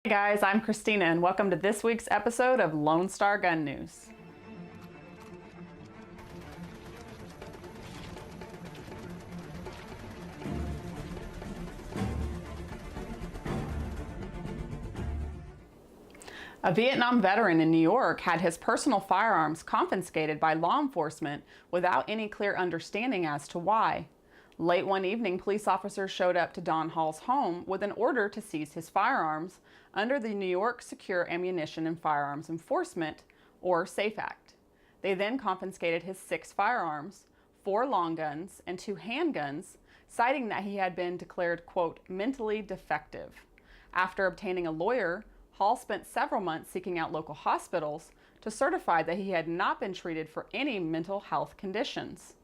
Hey guys, I'm Christina and welcome to this week's episode of Lone Star Gun News. A Vietnam veteran in New York had his personal firearms confiscated by law enforcement without any clear understanding as to why. Late one evening, police officers showed up to Don Hall's home with an order to seize his firearms under the New York Secure Ammunition and Firearms Enforcement, or SAFE Act. They then confiscated his 6 firearms, 4 long guns, and 2 handguns, citing that he had been declared, quote, mentally defective. After obtaining a lawyer, Hall spent several months seeking out local hospitals to certify that he had not been treated for any mental health conditions.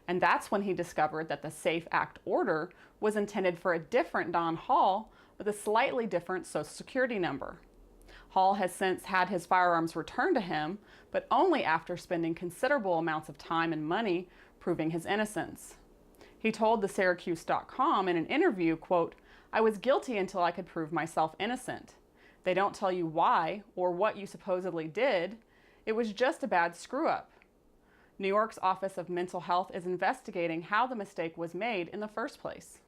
And that's when he discovered that the SAFE Act order was intended for a different Don Hall with a slightly different Social Security number. Hall has since had his firearms returned to him, but only after spending considerable amounts of time and money proving his innocence. He told the Syracuse.com in an interview, quote, "I was guilty until I could prove myself innocent. They don't tell you why or what you supposedly did. It was just a bad screw-up." New York's Office of Mental Health is investigating how the mistake was made in the first place.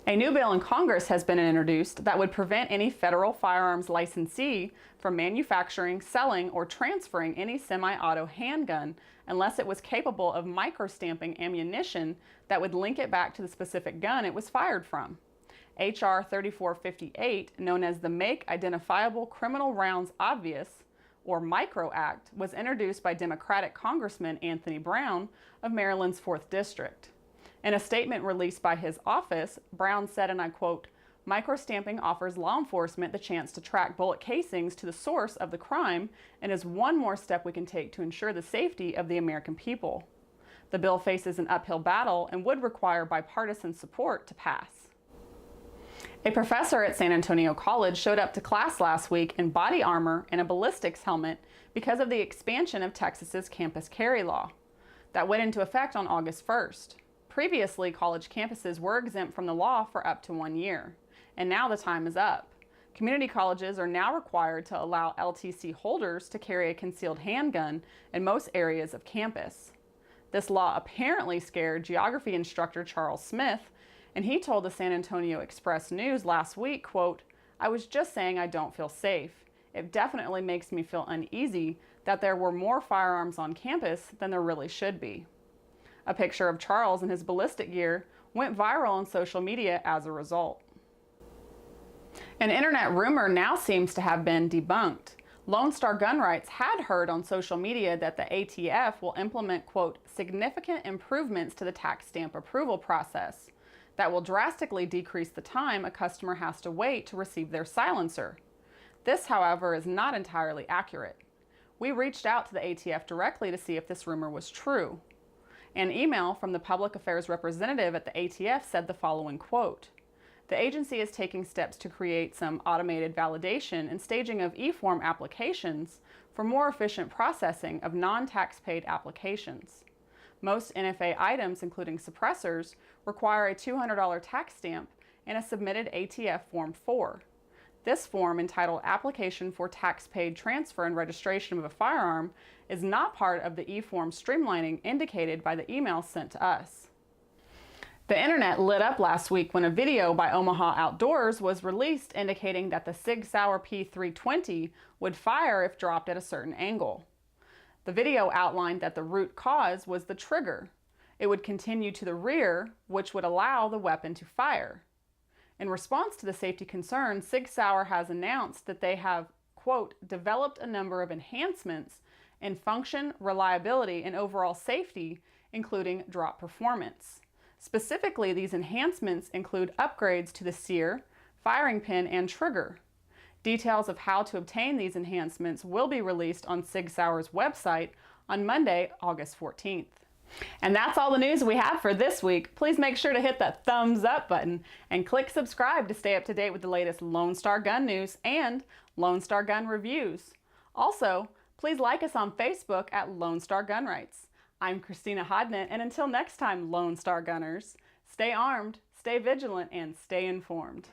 A new bill in Congress has been introduced that would prevent any federal firearms licensee from manufacturing, selling, or transferring any semi-auto handgun unless it was capable of microstamping ammunition that would link it back to the specific gun it was fired from. H.R. 3458, known as the Make Identifiable Criminal Rounds Obvious, or MICRO Act, was introduced by Democratic Congressman Anthony Brown of Maryland's 4th District. In a statement released by his office, Brown said, and I quote, "Microstamping offers law enforcement the chance to track bullet casings to the source of the crime and is one more step we can take to ensure the safety of the American people. The bill faces an uphill battle and would require bipartisan support to pass." A professor at San Antonio College showed up to class last week in body armor and a ballistics helmet because of the expansion of Texas's campus carry law. That went into effect on August 1st. Previously, college campuses were exempt from the law for up to 1 year, and now the time is up. Community colleges are now required to allow LTC holders to carry a concealed handgun in most areas of campus. This law apparently scared geography instructor Charles Smith, and he told the San Antonio Express News last week, quote, "I was just saying I don't feel safe. It definitely makes me feel uneasy that there were more firearms on campus than there really should be." A picture of Charles and his ballistic gear went viral on social media as a result. An internet rumor now seems to have been debunked. Lone Star Gun Rights had heard on social media that the ATF will implement, quote, "significant improvements to the tax stamp approval process that will drastically decrease the time a customer has to wait to receive their silencer." This, however, is not entirely accurate. We reached out to the ATF directly to see if this rumor was true. An email from the public affairs representative at the ATF said the following, quote, "The agency is taking steps to create some automated validation and staging of e-form applications for more efficient processing of non-tax paid applications. Most NFA items, including suppressors, require a $200 tax stamp and a submitted ATF Form 4. This form, entitled Application for Tax Paid Transfer and Registration of a Firearm, is not part of the e-form streamlining indicated by the email sent to us." The internet lit up last week when a video by Omaha Outdoors was released indicating that the Sig Sauer P320 would fire if dropped at a certain angle. The video outlined that the root cause was the trigger. It would continue to the rear, which would allow the weapon to fire. In response to the safety concerns, Sig Sauer has announced that they have, quote, "developed a number of enhancements in function, reliability, and overall safety, including drop performance. Specifically, these enhancements include upgrades to the sear, firing pin, and trigger. Details of how to obtain these enhancements will be released on Sig Sauer's website on Monday, August 14th. And that's all the news we have for this week. Please make sure to hit that thumbs up button and click subscribe to stay up to date with the latest Lone Star Gun news and Lone Star Gun reviews. Also, please like us on Facebook at Lone Star Gun Rights. I'm Christina Hodnett, and until next time, Lone Star Gunners, stay armed, stay vigilant, and stay informed.